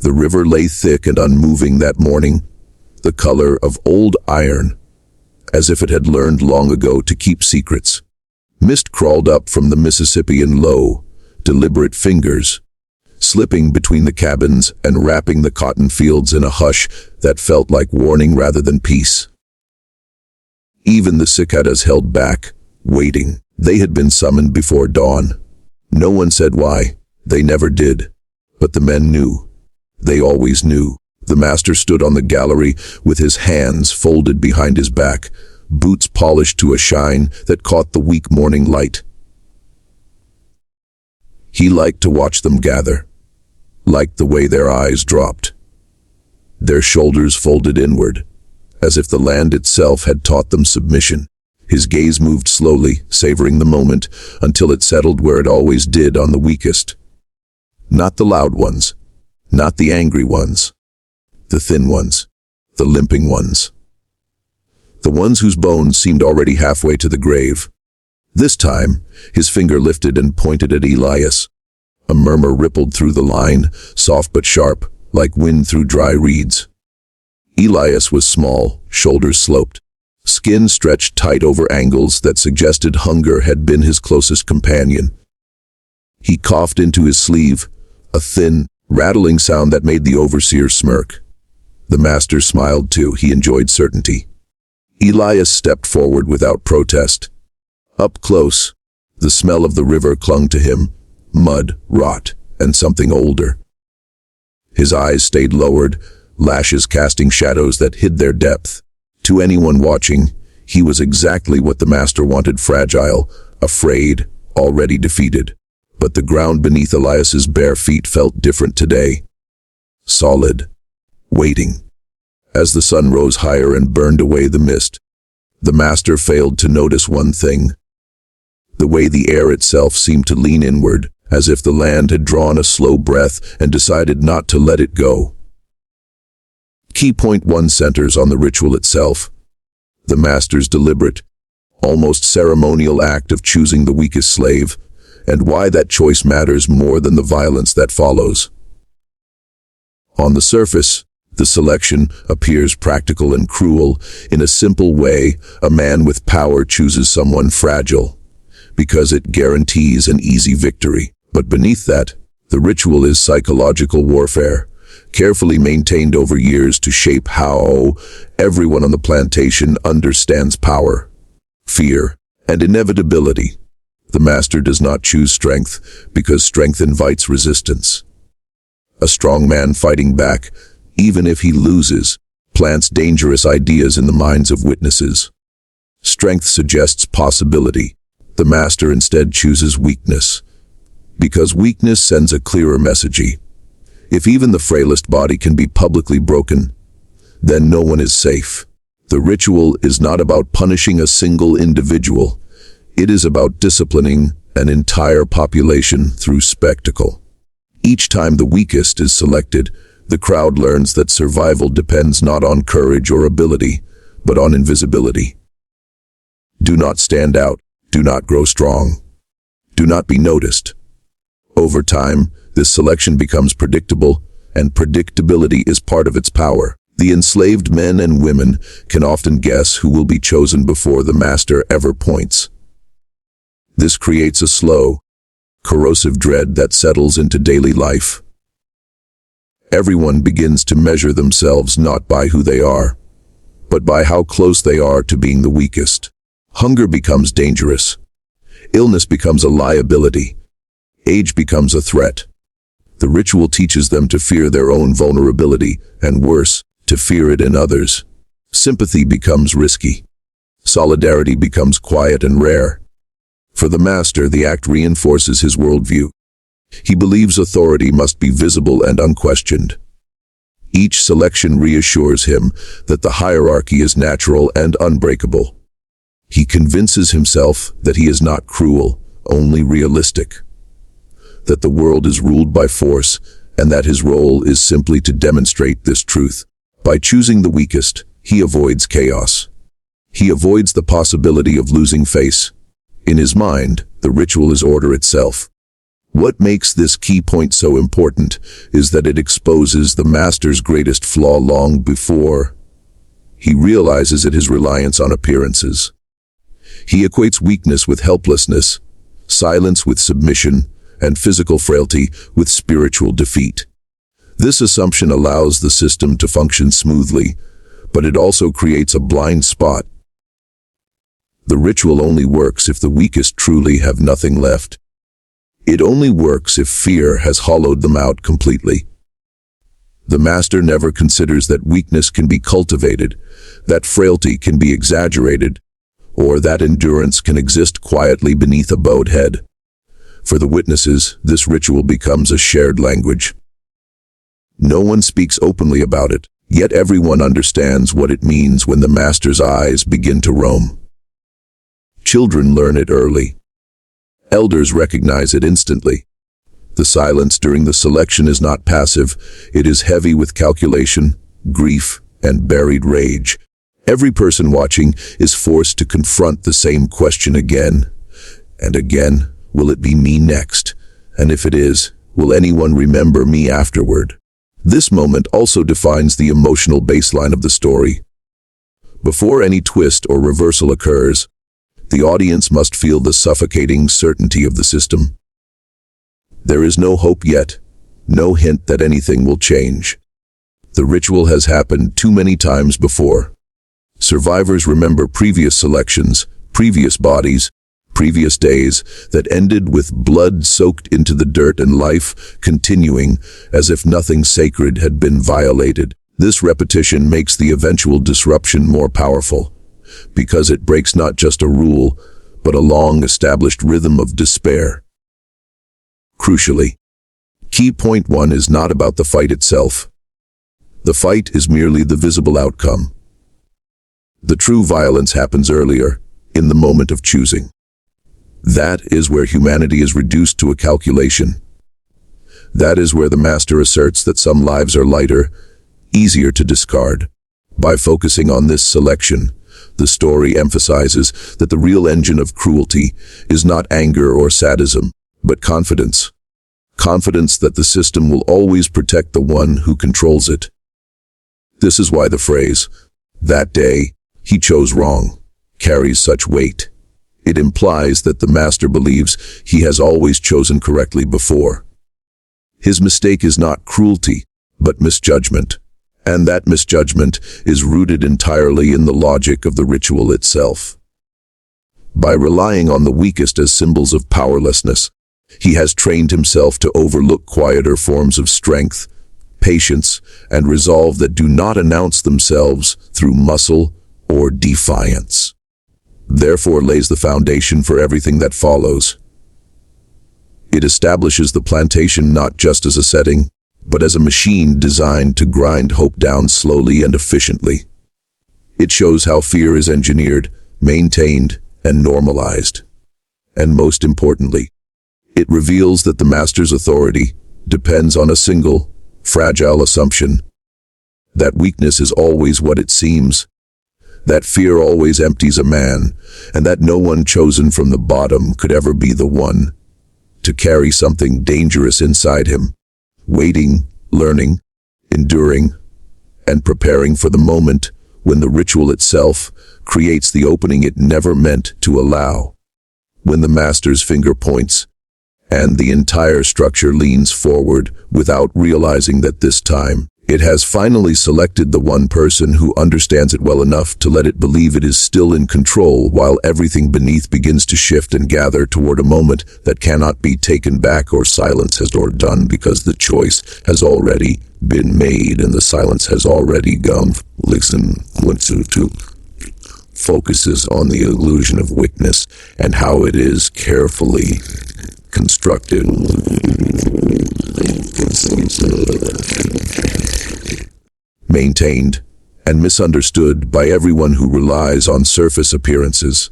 The river lay thick and unmoving that morning, the color of old iron, as if it had learned long ago to keep secrets. Mist crawled up from the Mississippi in low, deliberate fingers, slipping between the cabins and wrapping the cotton fields in a hush that felt like warning rather than peace. Even the cicadas held back, waiting. They had been summoned before dawn. No one said why. They never did. But the men knew. They always knew. The master stood on the gallery with his hands folded behind his back, boots polished to a shine that caught the weak morning light. He liked to watch them gather, liked the way their eyes dropped, their shoulders folded inward, as if the land itself had taught them submission. His gaze moved slowly, savoring the moment, until it settled where it always did on the weakest. Not the loud ones, not the angry ones, the thin ones, the limping ones. The ones whose bones seemed already halfway to the grave. This time, his finger lifted and pointed at Elias. A murmur rippled through the line, soft but sharp, like wind through dry reeds. Elias was small, shoulders sloped, skin stretched tight over angles that suggested hunger had been his closest companion. He coughed into his sleeve, a thin, rattling sound that made the overseer smirk. The master smiled too. He enjoyed certainty. Elias stepped forward without protest. Up close, the smell of the river clung to him, mud, rot, and something older. His eyes stayed lowered, lashes casting shadows that hid their depth. To anyone watching, he was exactly what the master wanted: fragile, afraid, already defeated. But the ground beneath Elias's bare feet felt different today. Solid, waiting. As the sun rose higher and burned away the mist, the master failed to notice one thing: the way the air itself seemed to lean inward, as if the land had drawn a slow breath and decided not to let it go. Key point 1 centers on the ritual itself, the master's deliberate, almost ceremonial act of choosing the weakest slave, and why that choice matters more than the violence that follows. On the surface, the selection appears practical and cruel. In a simple way, a man with power chooses someone fragile, because it guarantees an easy victory. But beneath that, the ritual is psychological warfare, carefully maintained over years to shape how everyone on the plantation understands power, fear, and inevitability. The master does not choose strength because strength invites resistance. A strong man fighting back, even if he loses, plants dangerous ideas in the minds of witnesses. Strength suggests possibility. The master instead chooses weakness, because weakness sends a clearer message. If even the frailest body can be publicly broken, then no one is safe. The ritual is not about punishing a single individual. It is about disciplining an entire population through spectacle. Each time the weakest is selected, the crowd learns that survival depends not on courage or ability, but on invisibility. Do not stand out. Do not grow strong. Do not be noticed. Over time, this selection becomes predictable, and predictability is part of its power. The enslaved men and women can often guess who will be chosen before the master ever points. This creates a slow, corrosive dread that settles into daily life. Everyone begins to measure themselves not by who they are, but by how close they are to being the weakest. Hunger becomes dangerous. Illness becomes a liability. Age becomes a threat. The ritual teaches them to fear their own vulnerability, and worse, to fear it in others. Sympathy becomes risky. Solidarity becomes quiet and rare. For the master, the act reinforces his worldview. He believes authority must be visible and unquestioned. Each selection reassures him that the hierarchy is natural and unbreakable. He convinces himself that he is not cruel, only realistic. That the world is ruled by force, and that his role is simply to demonstrate this truth. By choosing the weakest, he avoids chaos. He avoids the possibility of losing face. In his mind, the ritual is order itself. What makes this key point so important is that it exposes the master's greatest flaw long before he realizes it, his reliance on appearances. He equates weakness with helplessness, silence with submission, and physical frailty with spiritual defeat. This assumption allows the system to function smoothly, but it also creates a blind spot. The ritual only works if the weakest truly have nothing left. It only works if fear has hollowed them out completely. The master never considers that weakness can be cultivated, that frailty can be exaggerated, or that endurance can exist quietly beneath a bowed head. For the witnesses, this ritual becomes a shared language. No one speaks openly about it, yet everyone understands what it means when the master's eyes begin to roam. Children learn it early. Elders recognize it instantly. The silence during the selection is not passive, it is heavy with calculation, grief, and buried rage. Every person watching is forced to confront the same question again and again. Will it be me next? And if it is, will anyone remember me afterward? This moment also defines the emotional baseline of the story. Before any twist or reversal occurs, the audience must feel the suffocating certainty of the system. There is no hope yet, no hint that anything will change. The ritual has happened too many times before. Survivors remember previous selections, previous bodies, previous days that ended with blood soaked into the dirt and life continuing as if nothing sacred had been violated. This repetition makes the eventual disruption more powerful, because it breaks not just a rule, but a long-established rhythm of despair. Crucially, key point 1 is not about the fight itself. The fight is merely the visible outcome. The true violence happens earlier, in the moment of choosing. That is where humanity is reduced to a calculation. That is where the master asserts that some lives are lighter, easier to discard. By focusing on this selection, the story emphasizes that the real engine of cruelty is not anger or sadism, but confidence. Confidence that the system will always protect the one who controls it. This is why the phrase, "that day, he chose wrong," carries such weight. It implies that the master believes he has always chosen correctly before. His mistake is not cruelty, but misjudgment, and that misjudgment is rooted entirely in the logic of the ritual itself. By relying on the weakest as symbols of powerlessness, he has trained himself to overlook quieter forms of strength, patience, and resolve that do not announce themselves through muscle or defiance. Therefore lays the foundation for everything that follows. It establishes the plantation not just as a setting, but as a machine designed to grind hope down slowly and efficiently. It shows how fear is engineered, maintained, and normalized. And most importantly, it reveals that the master's authority depends on a single, fragile assumption: that weakness is always what it seems, that fear always empties a man, and that no one chosen from the bottom could ever be the one to carry something dangerous inside him, waiting, learning, enduring, and preparing for the moment when the ritual itself creates the opening it never meant to allow. When the master's finger points, and the entire structure leans forward without realizing that this time, it has finally selected the one person who understands it well enough to let it believe it is still in control, while everything beneath begins to shift and gather toward a moment that cannot be taken back or silenced or done, because the choice has already been made and the silence has already gone. Listen to focuses on the illusion of weakness and how it is carefully constructed. Maintained, and misunderstood by everyone who relies on surface appearances.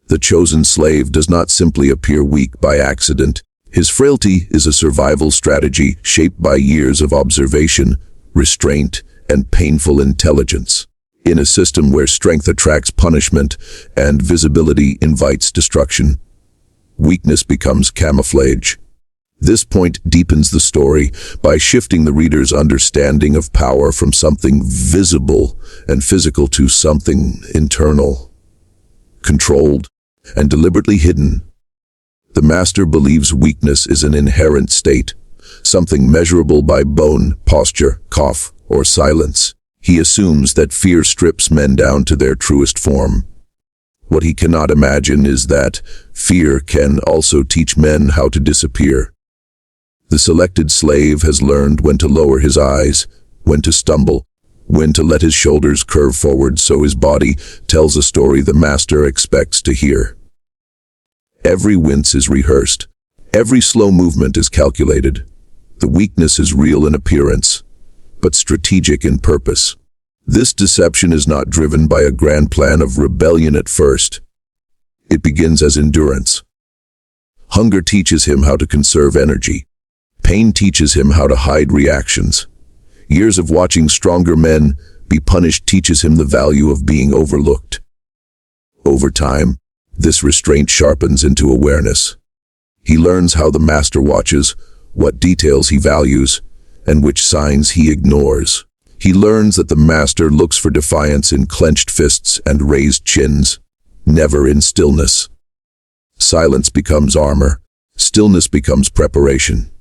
The chosen slave does not simply appear weak by accident. His frailty is a survival strategy shaped by years of observation, restraint, and painful intelligence. In a system where strength attracts punishment and visibility invites destruction, weakness becomes camouflage. This point deepens the story by shifting the reader's understanding of power from something visible and physical to something internal, controlled, and deliberately hidden. The master believes weakness is an inherent state, something measurable by bone, posture, cough, or silence. He assumes that fear strips men down to their truest form. What he cannot imagine is that fear can also teach men how to disappear. The selected slave has learned when to lower his eyes, when to stumble, when to let his shoulders curve forward so his body tells a story the master expects to hear. Every wince is rehearsed. Every slow movement is calculated. The weakness is real in appearance, but strategic in purpose. This deception is not driven by a grand plan of rebellion at first. It begins as endurance. Hunger teaches him how to conserve energy. Pain teaches him how to hide reactions. Years of watching stronger men be punished teaches him the value of being overlooked. Over time, this restraint sharpens into awareness. He learns how the master watches, what details he values, and which signs he ignores. He learns that the master looks for defiance in clenched fists and raised chins, never in stillness. Silence becomes armor. Stillness becomes preparation.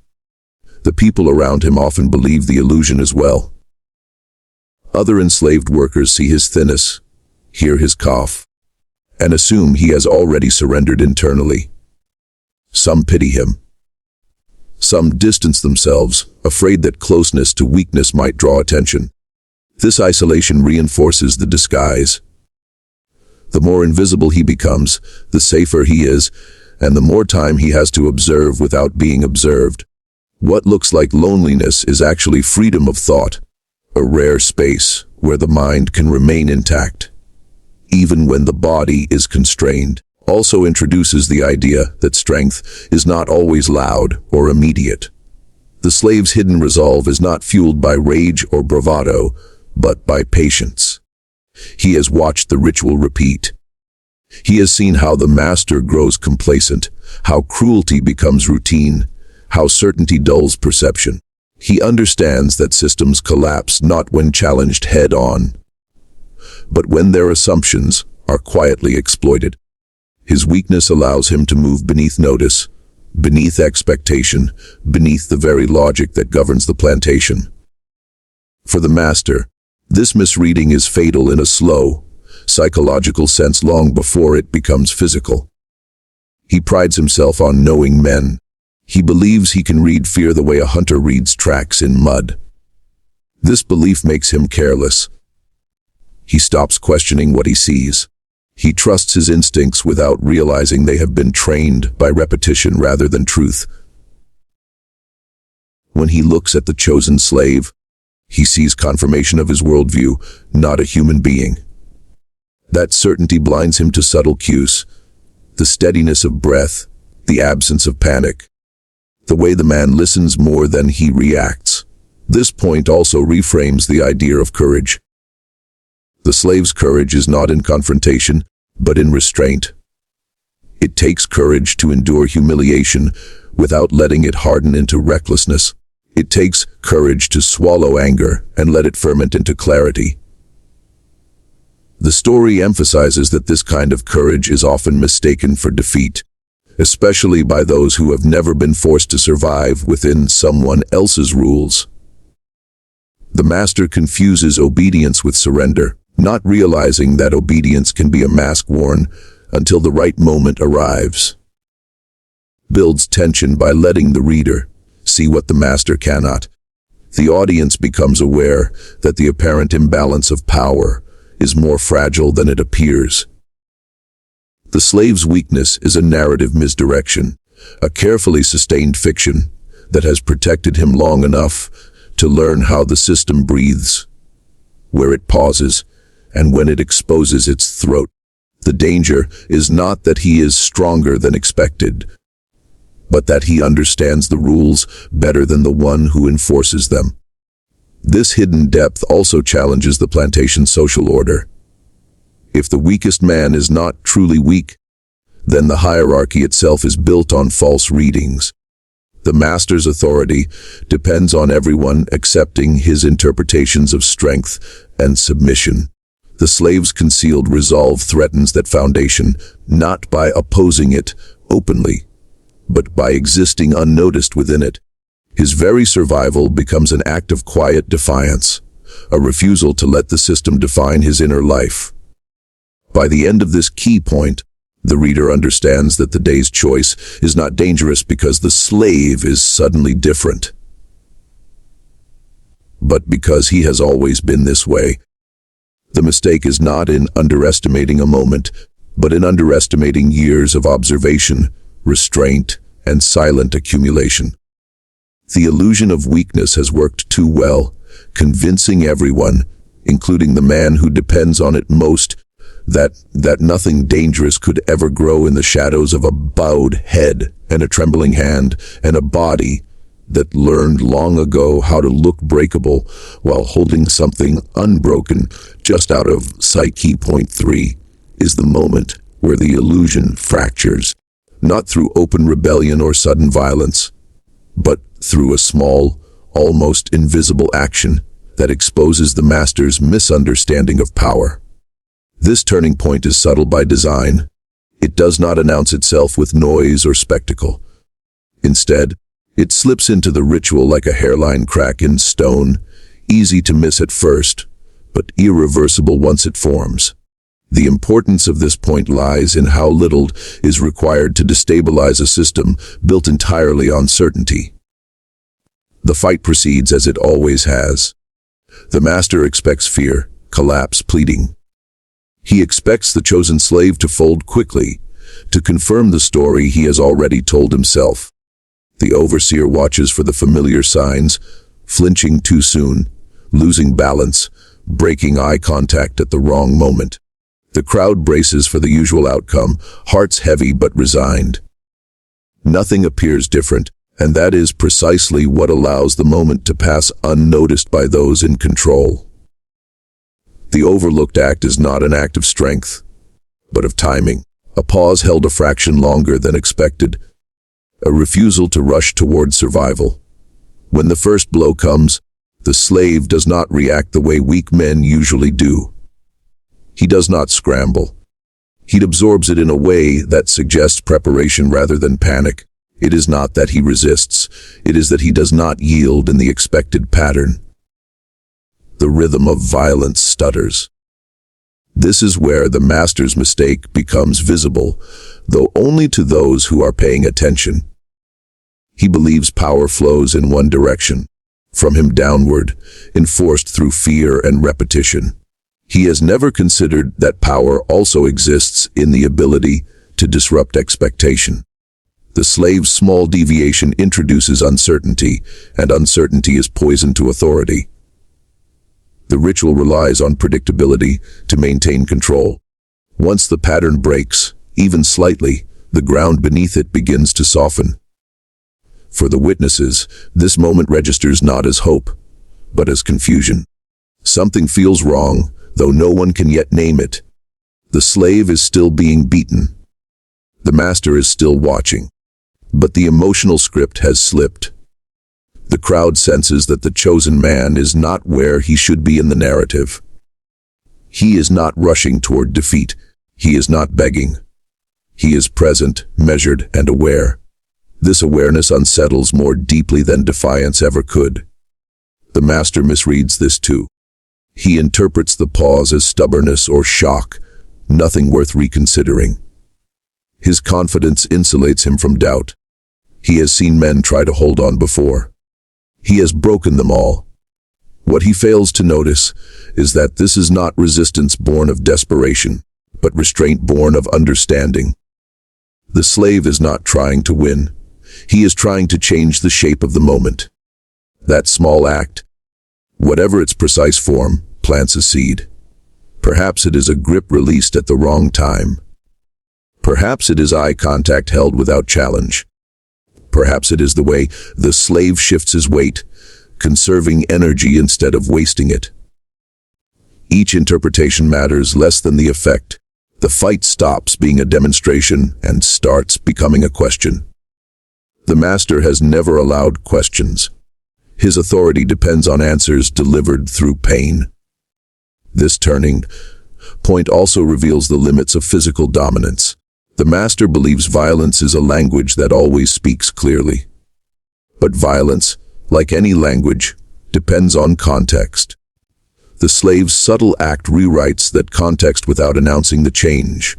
The people around him often believe the illusion as well. Other enslaved workers see his thinness, hear his cough, and assume he has already surrendered internally. Some pity him. Some distance themselves, afraid that closeness to weakness might draw attention. This isolation reinforces the disguise. The more invisible he becomes, the safer he is, and the more time he has to observe without being observed. What looks like loneliness is actually freedom of thought, a rare space where the mind can remain intact, even when the body is constrained. Also introduces the idea that strength is not always loud or immediate. The slave's hidden resolve is not fueled by rage or bravado, but by patience. He has watched the ritual repeat. He has seen how the master grows complacent, how cruelty becomes routine, how certainty dulls perception. He understands that systems collapse not when challenged head-on, but when their assumptions are quietly exploited. His weakness allows him to move beneath notice, beneath expectation, beneath the very logic that governs the plantation. For the master, this misreading is fatal in a slow, psychological sense long before it becomes physical. He prides himself on knowing men. He believes he can read fear the way a hunter reads tracks in mud. This belief makes him careless. He stops questioning what he sees. He trusts his instincts without realizing they have been trained by repetition rather than truth. When he looks at the chosen slave, he sees confirmation of his worldview, not a human being. That certainty blinds him to subtle cues, the steadiness of breath, the absence of panic, the way the man listens more than he reacts. This point also reframes the idea of courage. The slave's courage is not in confrontation, but in restraint. It takes courage to endure humiliation without letting it harden into recklessness. It takes courage to swallow anger and let it ferment into clarity. The story emphasizes that this kind of courage is often mistaken for defeat, especially by those who have never been forced to survive within someone else's rules. The master confuses obedience with surrender, not realizing that obedience can be a mask worn until the right moment arrives. Builds tension by letting the reader see what the master cannot. The audience becomes aware that the apparent imbalance of power is more fragile than it appears. The slave's weakness is a narrative misdirection, a carefully sustained fiction that has protected him long enough to learn how the system breathes, where it pauses, and when it exposes its throat. The danger is not that he is stronger than expected, but that he understands the rules better than the one who enforces them. This hidden depth also challenges the plantation's social order. If the weakest man is not truly weak, then the hierarchy itself is built on false readings. The master's authority depends on everyone accepting his interpretations of strength and submission. The slave's concealed resolve threatens that foundation, not by opposing it openly, but by existing unnoticed within it. His very survival becomes an act of quiet defiance, a refusal to let the system define his inner life. By the end of this key point, the reader understands that the day's choice is not dangerous because the slave is suddenly different, but because he has always been this way. The mistake is not in underestimating a moment, but in underestimating years of observation, restraint, and silent accumulation. The illusion of weakness has worked too well, convincing everyone, including the man who depends on it most, that nothing dangerous could ever grow in the shadows of a bowed head and a trembling hand and a body that learned long ago how to look breakable while holding something unbroken just out of sight. Key point 3 is the moment where the illusion fractures, not through open rebellion or sudden violence, but through a small, almost invisible action that exposes the master's misunderstanding of power. This turning point is subtle by design. It does not announce itself with noise or spectacle. Instead, it slips into the ritual like a hairline crack in stone, easy to miss at first, but irreversible once it forms. The importance of this point lies in how little is required to destabilize a system built entirely on certainty. The fight proceeds as it always has. The master expects fear, collapse, pleading. He expects the chosen slave to fold quickly, to confirm the story he has already told himself. The overseer watches for the familiar signs, flinching too soon, losing balance, breaking eye contact at the wrong moment. The crowd braces for the usual outcome, hearts heavy but resigned. Nothing appears different, and that is precisely what allows the moment to pass unnoticed by those in control. The overlooked act is not an act of strength, but of timing. A pause held a fraction longer than expected, a refusal to rush toward survival. When the first blow comes, the slave does not react the way weak men usually do. He does not scramble. He absorbs it in a way that suggests preparation rather than panic. It is not that he resists, it is that he does not yield in the expected pattern. The rhythm of violence stutters. This is where the master's mistake becomes visible, though only to those who are paying attention. He believes power flows in one direction, from him downward, enforced through fear and repetition. He has never considered that power also exists in the ability to disrupt expectation. The slave's small deviation introduces uncertainty, and uncertainty is poison to authority. The ritual relies on predictability to maintain control. Once the pattern breaks, even slightly, the ground beneath it begins to soften. For the witnesses, this moment registers not as hope, but as confusion. Something feels wrong, though no one can yet name it. The slave is still being beaten. The master is still watching. But the emotional script has slipped. The crowd senses that the chosen man is not where he should be in the narrative. He is not rushing toward defeat. He is not begging. He is present, measured, and aware. This awareness unsettles more deeply than defiance ever could. The master misreads this too. He interprets the pause as stubbornness or shock, nothing worth reconsidering. His confidence insulates him from doubt. He has seen men try to hold on before. He has broken them all. What he fails to notice is that this is not resistance born of desperation, but restraint born of understanding. The slave is not trying to win. He is trying to change the shape of the moment. That small act, whatever its precise form, plants a seed. Perhaps it is a grip released at the wrong time. Perhaps it is eye contact held without challenge. Perhaps it is the way the slave shifts his weight, conserving energy instead of wasting it. Each interpretation matters less than the effect. The fight stops being a demonstration and starts becoming a question. The master has never allowed questions. His authority depends on answers delivered through pain. This turning point also reveals the limits of physical dominance. The master believes violence is a language that always speaks clearly. But violence, like any language, depends on context. The slave's subtle act rewrites that context without announcing the change.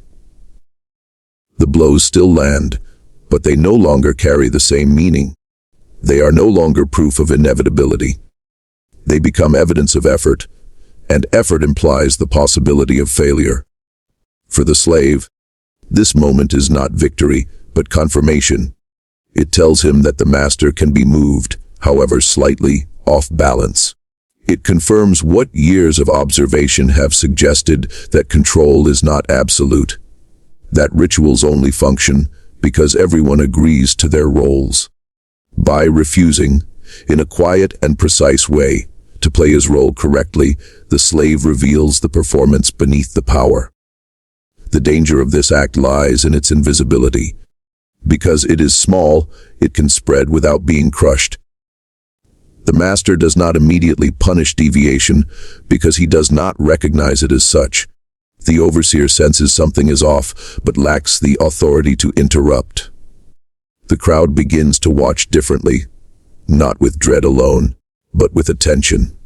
The blows still land, but they no longer carry the same meaning. They are no longer proof of inevitability. They become evidence of effort, and effort implies the possibility of failure. For the slave, this moment is not victory, but confirmation. It tells him that the master can be moved, however slightly, off balance. It confirms what years of observation have suggested that control is not absolute, that rituals only function because everyone agrees to their roles. By refusing, in a quiet and precise way, to play his role correctly, the slave reveals the performance beneath the power. The danger of this act lies in its invisibility. Because it is small, it can spread without being crushed. The master does not immediately punish deviation because he does not recognize it as such. The overseer senses something is off, but lacks the authority to interrupt. The crowd begins to watch differently, not with dread alone, but with attention.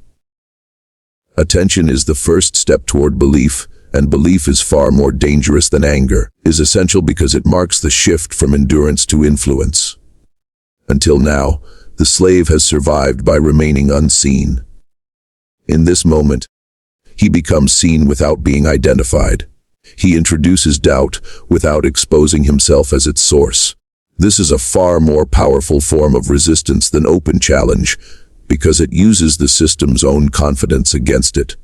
Attention is the first step toward belief, and belief is far more dangerous than anger, is essential because it marks the shift from endurance to influence. Until now, the slave has survived by remaining unseen. In this moment, he becomes seen without being identified. He introduces doubt without exposing himself as its source. This is a far more powerful form of resistance than open challenge, because it uses the system's own confidence against it.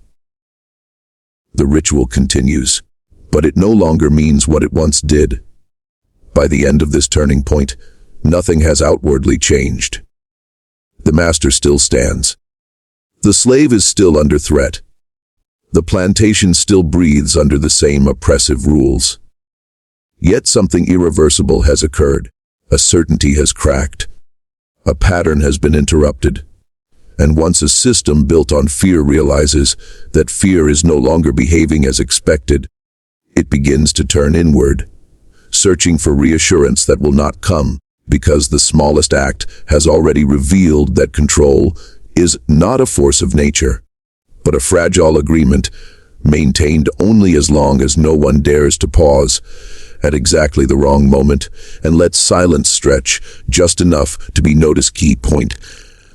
The ritual continues, but it no longer means what it once did. By the end of this turning point, nothing has outwardly changed. The master still stands. The slave is still under threat. The plantation still breathes under the same oppressive rules. Yet something irreversible has occurred. A certainty has cracked. A pattern has been interrupted. And once a system built on fear realizes that fear is no longer behaving as expected, it begins to turn inward, searching for reassurance that will not come, because the smallest act has already revealed that control is not a force of nature, but a fragile agreement maintained only as long as no one dares to pause at exactly the wrong moment and let silence stretch just enough to be noticed. Key point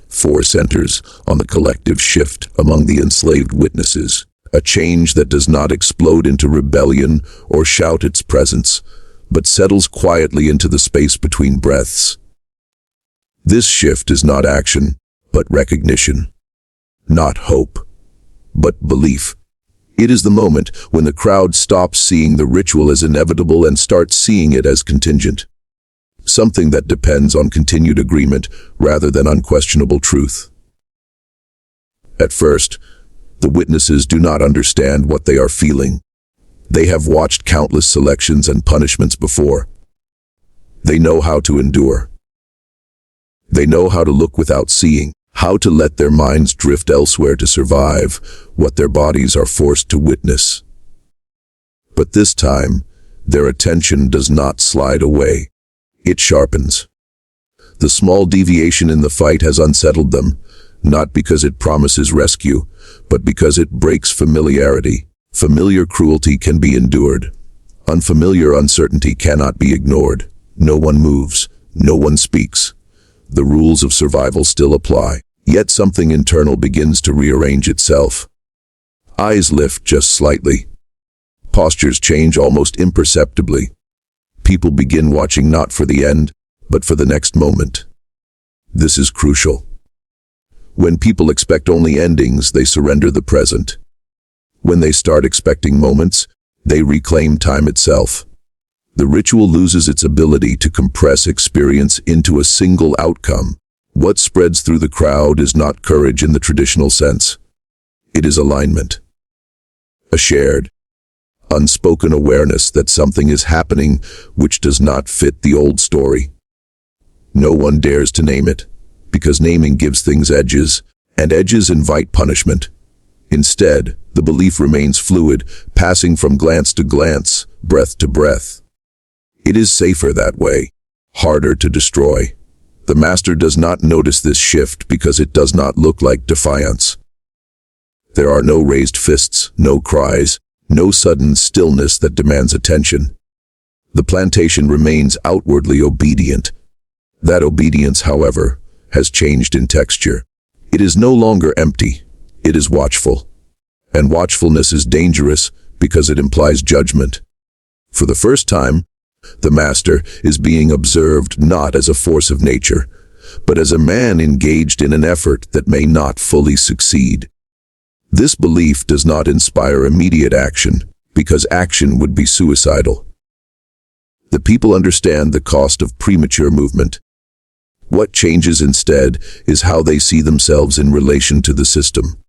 4 centers on the collective shift among the enslaved witnesses, a change that does not explode into rebellion or shout its presence, but settles quietly into the space between breaths. This shift is not action, but recognition. Not hope, but belief. It is the moment when the crowd stops seeing the ritual as inevitable and starts seeing it as contingent. Something that depends on continued agreement rather than unquestionable truth. At first, the witnesses do not understand what they are feeling. They have watched countless selections and punishments before. They know how to endure. They know how to look without seeing, how to let their minds drift elsewhere to survive what their bodies are forced to witness. But this time, their attention does not slide away. It sharpens. The small deviation in the fight has unsettled them, not because it promises rescue, but because it breaks familiarity. Familiar cruelty can be endured. Unfamiliar uncertainty cannot be ignored. No one moves. No one speaks. The rules of survival still apply. Yet something internal begins to rearrange itself. Eyes lift just slightly. Postures change almost imperceptibly. People begin watching not for the end, but for the next moment. This is crucial. When people expect only endings, they surrender the present. When they start expecting moments, they reclaim time itself. The ritual loses its ability to compress experience into a single outcome. What spreads through the crowd is not courage in the traditional sense. It is alignment. A shared, unspoken awareness that something is happening which does not fit the old story. No one dares to name it, because naming gives things edges, and edges invite punishment. Instead, the belief remains fluid, passing from glance to glance, breath to breath. It is safer that way, harder to destroy. The master does not notice this shift because it does not look like defiance. There are no raised fists, no cries, no sudden stillness that demands attention. The plantation remains outwardly obedient. That obedience, however, has changed in texture. It is no longer empty, it is watchful. And watchfulness is dangerous because it implies judgment. For the first time, the master is being observed not as a force of nature, but as a man engaged in an effort that may not fully succeed. This belief does not inspire immediate action, because action would be suicidal. The people understand the cost of premature movement. What changes instead is how they see themselves in relation to the system.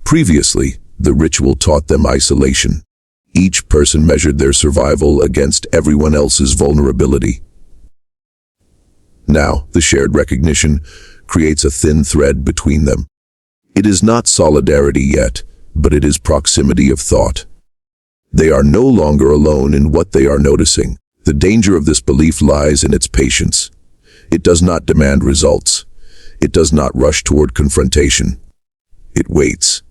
Previously, the ritual taught them isolation. Each person measured their survival against everyone else's vulnerability. Now, the shared recognition creates a thin thread between them. It is not solidarity yet, but it is proximity of thought. They are no longer alone in what they are noticing. The danger of this belief lies in its patience. It does not demand results. It does not rush toward confrontation. It waits.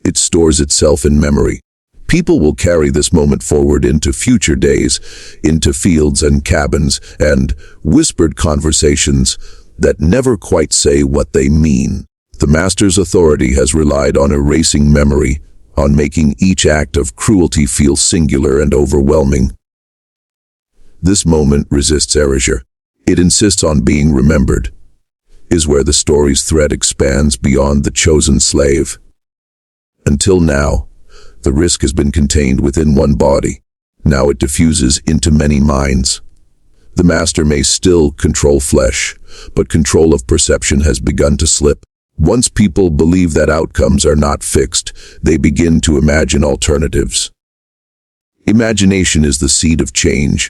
It stores itself in memory. People will carry this moment forward into future days, into fields and cabins, and whispered conversations that never quite say what they mean. The master's authority has relied on erasing memory, on making each act of cruelty feel singular and overwhelming. This moment resists erasure. It insists on being remembered, is where the story's thread expands beyond the chosen slave. Until now, the risk has been contained within one body. Now it diffuses into many minds. The master may still control flesh, but control of perception has begun to slip. Once people believe that outcomes are not fixed, they begin to imagine alternatives. Imagination is the seed of change,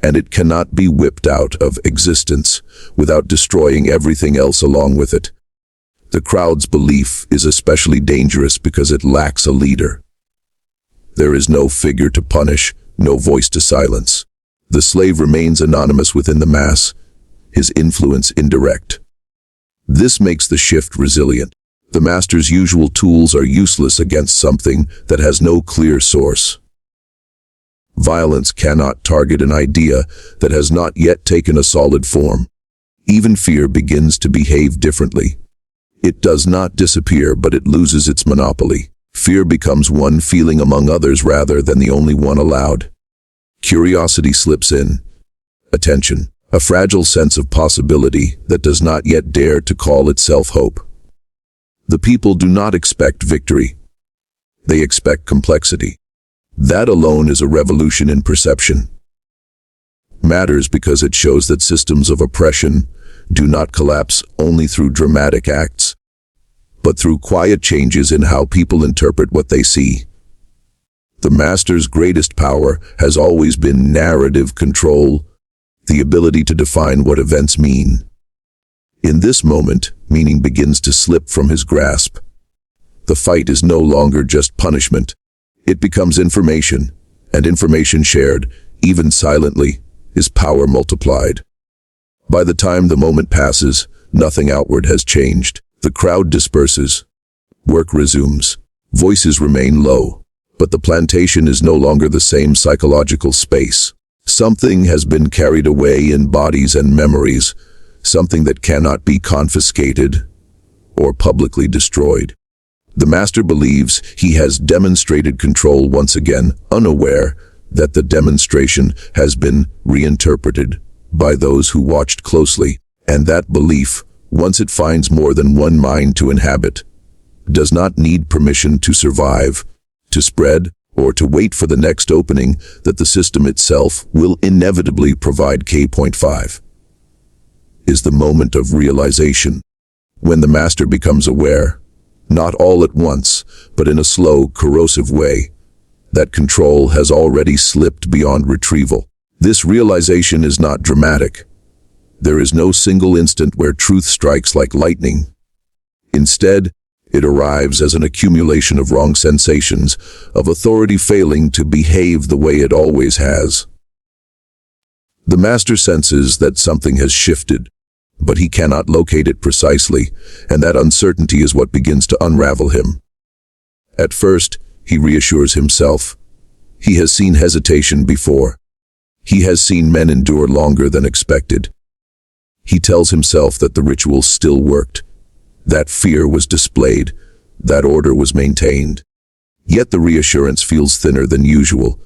and it cannot be whipped out of existence without destroying everything else along with it. The crowd's belief is especially dangerous because it lacks a leader. There is no figure to punish, no voice to silence. The slave remains anonymous within the mass, his influence indirect. This makes the shift resilient. The master's usual tools are useless against something that has no clear source. Violence cannot target an idea that has not yet taken a solid form. Even fear begins to behave differently. It does not disappear, but it loses its monopoly. Fear becomes one feeling among others rather than the only one allowed. Curiosity slips in. Attention, a fragile sense of possibility that does not yet dare to call itself hope. The people do not expect victory. They expect complexity. That alone is a revolution in perception. Matters because it shows that systems of oppression do not collapse only through dramatic acts, but through quiet changes in how people interpret what they see. The master's greatest power has always been narrative control, the ability to define what events mean. In this moment, meaning begins to slip from his grasp. The fight is no longer just punishment. It becomes information, and information shared, even silently, is power multiplied. By the time the moment passes, nothing outward has changed. The crowd disperses. Work resumes. Voices remain low, but the plantation is no longer the same psychological space. Something has been carried away in bodies and memories, something that cannot be confiscated or publicly destroyed. The master believes he has demonstrated control once again, unaware that the demonstration has been reinterpreted by those who watched closely, and that belief, once it finds more than one mind to inhabit, does not need permission to survive, to spread, or to wait for the next opening that the system itself will inevitably provide. K.5 is the moment of realization, when the master becomes aware, not all at once, but in a slow, corrosive way, that control has already slipped beyond retrieval. This realization is not dramatic. There is no single instant where truth strikes like lightning. Instead, it arrives as an accumulation of wrong sensations, of authority failing to behave the way it always has. The master senses that something has shifted, but he cannot locate it precisely, and that uncertainty is what begins to unravel him. At first, he reassures himself. He has seen hesitation before. He has seen men endure longer than expected. He tells himself that the ritual still worked. That fear was displayed. That order was maintained. Yet the reassurance feels thinner than usual.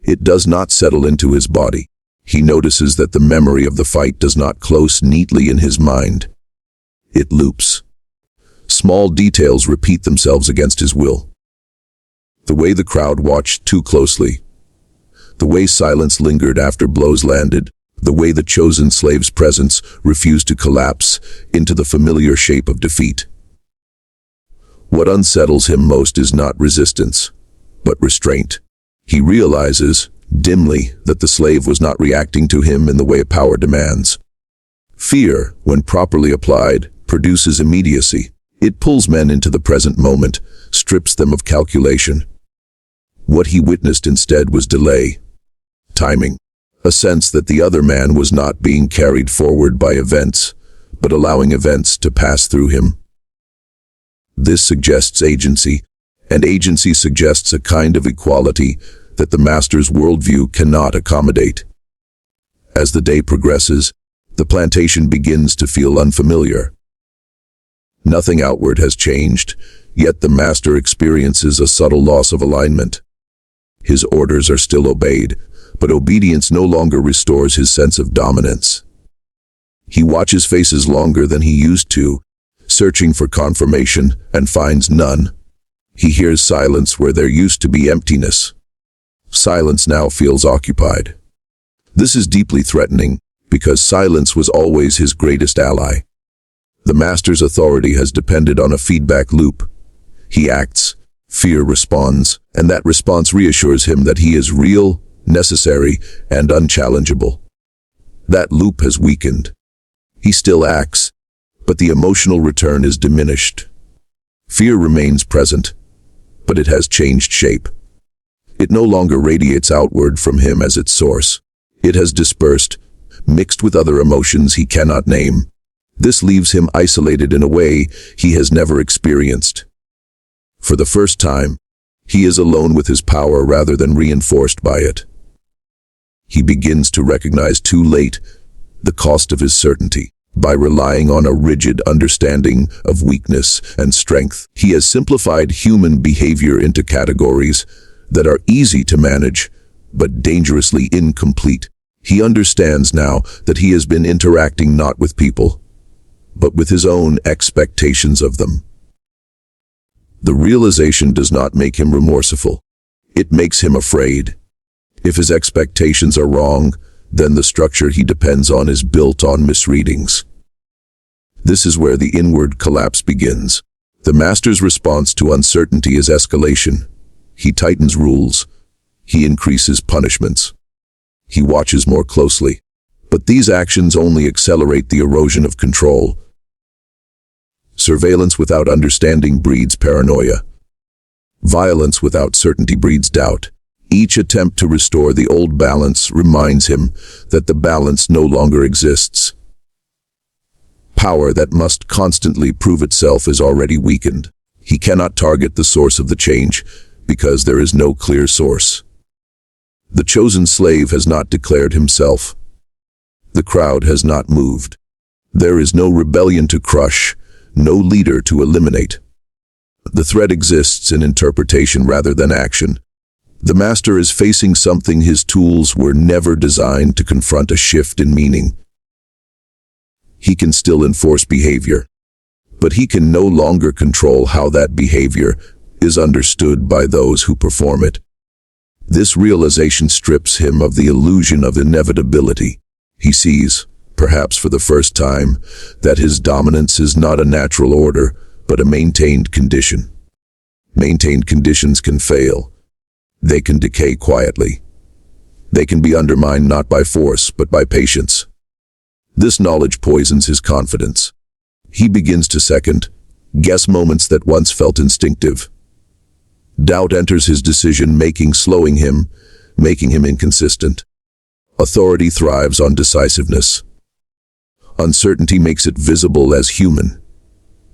It does not settle into his body. He notices that the memory of the fight does not close neatly in his mind. It loops. Small details repeat themselves against his will. The way the crowd watched too closely. The way silence lingered after blows landed. The way the chosen slave's presence refused to collapse into the familiar shape of defeat. What unsettles him most is not resistance, but restraint. He realizes, dimly, that the slave was not reacting to him in the way power demands. Fear, when properly applied, produces immediacy. It pulls men into the present moment, strips them of calculation. What he witnessed instead was delay, timing, a sense that the other man was not being carried forward by events, but allowing events to pass through him. This suggests agency, and agency suggests a kind of equality that the master's worldview cannot accommodate. As the day progresses, the plantation begins to feel unfamiliar. Nothing outward has changed, yet the master experiences a subtle loss of alignment. His orders are still obeyed, but obedience no longer restores his sense of dominance. He watches faces longer than he used to, searching for confirmation, and finds none. He hears silence where there used to be emptiness. Silence now feels occupied. This is deeply threatening, because silence was always his greatest ally. The master's authority has depended on a feedback loop. He acts, fear responds, and that response reassures him that he is real, necessary, and unchallengeable. That loop has weakened. He still acts, but the emotional return is diminished. Fear remains present, but it has changed shape. It no longer radiates outward from him as its source. It has dispersed, mixed with other emotions he cannot name. This leaves him isolated in a way he has never experienced. For the first time, he is alone with his power rather than reinforced by it. He begins to recognize too late the cost of his certainty. By relying on a rigid understanding of weakness and strength, he has simplified human behavior into categories that are easy to manage, but dangerously incomplete. He understands now that he has been interacting not with people, but with his own expectations of them. The realization does not make him remorseful. It makes him afraid. If his expectations are wrong, then the structure he depends on is built on misreadings. This is where the inward collapse begins. The master's response to uncertainty is escalation. He tightens rules. He increases punishments. He watches more closely. But these actions only accelerate the erosion of control. Surveillance without understanding breeds paranoia. Violence without certainty breeds doubt. Each attempt to restore the old balance reminds him that the balance no longer exists. Power that must constantly prove itself is already weakened. He cannot target the source of the change because there is no clear source. The chosen slave has not declared himself. The crowd has not moved. There is no rebellion to crush, no leader to eliminate. The threat exists in interpretation rather than action. The master is facing something his tools were never designed to confront: a shift in meaning. He can still enforce behavior, but he can no longer control how that behavior is understood by those who perform it. This realization strips him of the illusion of inevitability. He sees, perhaps for the first time, that his dominance is not a natural order, but a maintained condition. Maintained conditions can fail. They can decay quietly. They can be undermined not by force, but by patience. This knowledge poisons his confidence. He begins to second, guess moments that once felt instinctive. Doubt enters his decision-making, slowing him, making him inconsistent. Authority thrives on decisiveness. Uncertainty makes it visible as human.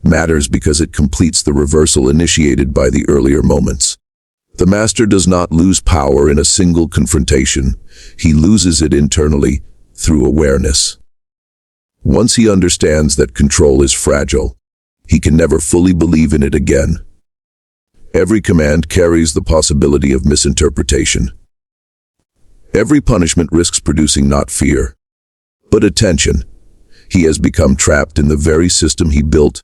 Matters because it completes the reversal initiated by the earlier moments. The master does not lose power in a single confrontation. He loses it internally through awareness. Once he understands that control is fragile, he can never fully believe in it again. Every command carries the possibility of misinterpretation. Every punishment risks producing not fear, but attention. He has become trapped in the very system he built,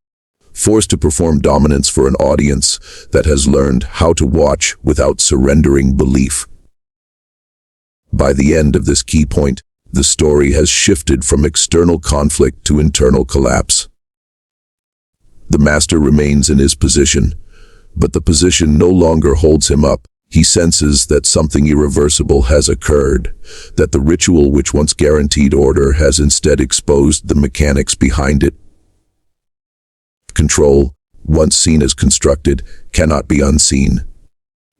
forced to perform dominance for an audience that has learned how to watch without surrendering belief. By the end of this key point, the story has shifted from external conflict to internal collapse. The master remains in his position, but the position no longer holds him up. He senses that something irreversible has occurred, that the ritual which once guaranteed order has instead exposed the mechanics behind it. Control, once seen as constructed, cannot be unseen.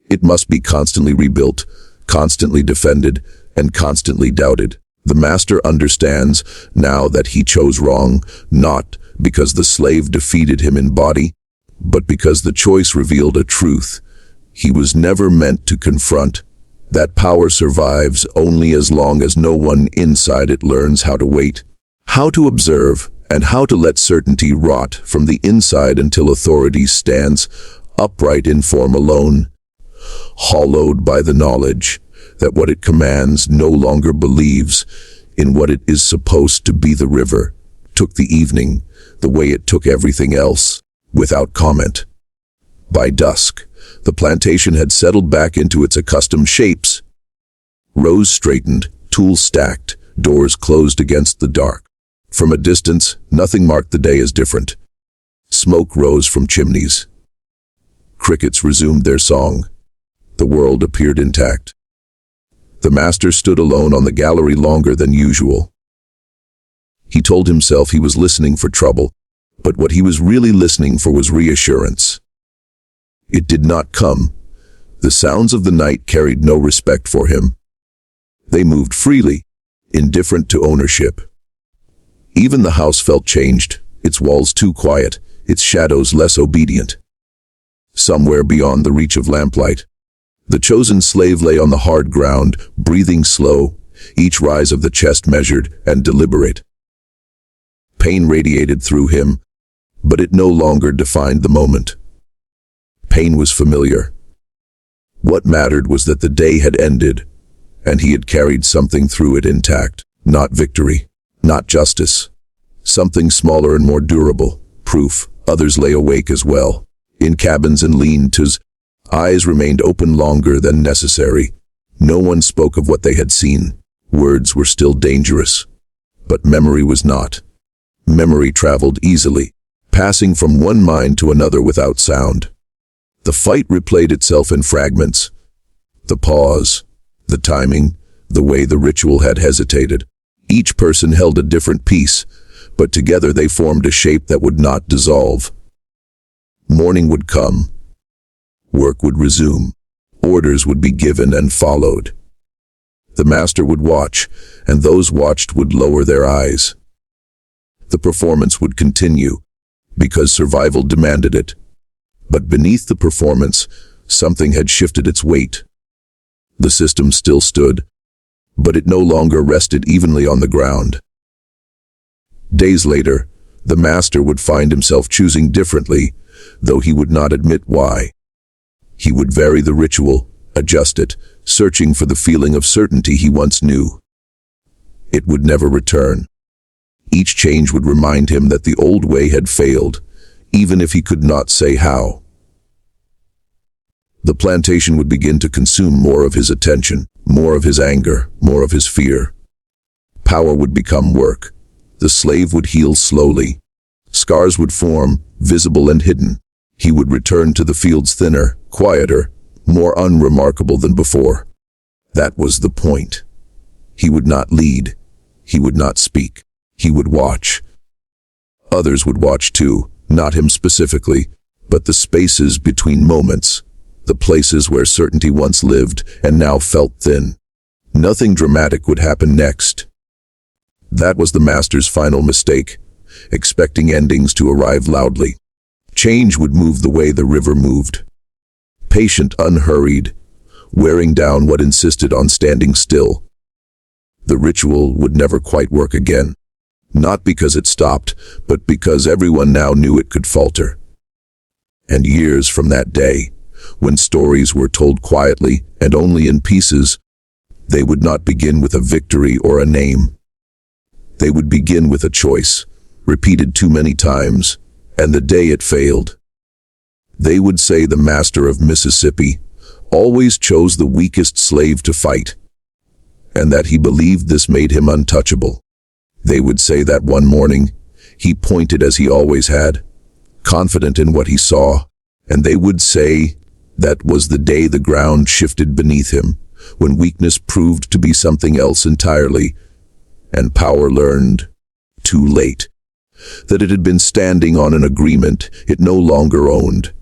It must be constantly rebuilt, constantly defended, and constantly doubted. The master understands now that he chose wrong, not because the slave defeated him in body, but because the choice revealed a truth he was never meant to confront. That power survives only as long as no one inside it learns how to wait, how to observe, and how to let certainty rot from the inside until authority stands upright in form alone, hollowed by the knowledge that what it commands no longer believes in what it is supposed to be. The river took the evening the way it took everything else, without comment. By dusk, the plantation had settled back into its accustomed shapes. Rows straightened, tools stacked, doors closed against the dark. From a distance, nothing marked the day as different. Smoke rose from chimneys. Crickets resumed their song. The world appeared intact. The master stood alone on the gallery longer than usual. He told himself he was listening for trouble, but what he was really listening for was reassurance. It did not come. The sounds of the night carried no respect for him. They moved freely, indifferent to ownership. Even the house felt changed, its walls too quiet, its shadows less obedient. Somewhere beyond the reach of lamplight, the chosen slave lay on the hard ground, breathing slow, each rise of the chest measured and deliberate. Pain radiated through him, but it no longer defined the moment. Pain was familiar. What mattered was that the day had ended, and he had carried something through it intact. Not victory, not justice. Something smaller and more durable, proof others lay awake as well. In cabins and lean-tos, eyes remained open longer than necessary. No one spoke of what they had seen. Words were still dangerous, but memory was not. Memory traveled easily, passing from one mind to another without sound. The fight replayed itself in fragments. The pause, the timing, the way the ritual had hesitated. Each person held a different piece, but together they formed a shape that would not dissolve. Morning would come. Work would resume. Orders would be given and followed. The master would watch, and those watched would lower their eyes. The performance would continue, because survival demanded it. But beneath the performance, something had shifted its weight. The system still stood, but it no longer rested evenly on the ground. Days later, the master would find himself choosing differently, though he would not admit why. He would vary the ritual, adjust it, searching for the feeling of certainty he once knew. It would never return. Each change would remind him that the old way had failed, even if he could not say how. The plantation would begin to consume more of his attention, more of his anger, more of his fear. Power would become work. The slave would heal slowly. Scars would form, visible and hidden. He would return to the fields thinner, quieter, more unremarkable than before. That was the point. He would not lead. He would not speak. He would watch. Others would watch too, not him specifically, but the spaces between moments, the places where certainty once lived and now felt thin. Nothing dramatic would happen next. That was the master's final mistake, expecting endings to arrive loudly. Change would move the way the river moved. Patient, unhurried, wearing down what insisted on standing still. The ritual would never quite work again. Not because it stopped, but because everyone now knew it could falter. And years from that day, when stories were told quietly and only in pieces, they would not begin with a victory or a name. They would begin with a choice, repeated too many times, and the day it failed. They would say the master of Mississippi always chose the weakest slave to fight, and that he believed this made him untouchable. They would say that one morning, he pointed as he always had, confident in what he saw, and they would say that was the day the ground shifted beneath him, when weakness proved to be something else entirely, and power learned, too late, that it had been standing on an agreement it no longer owned.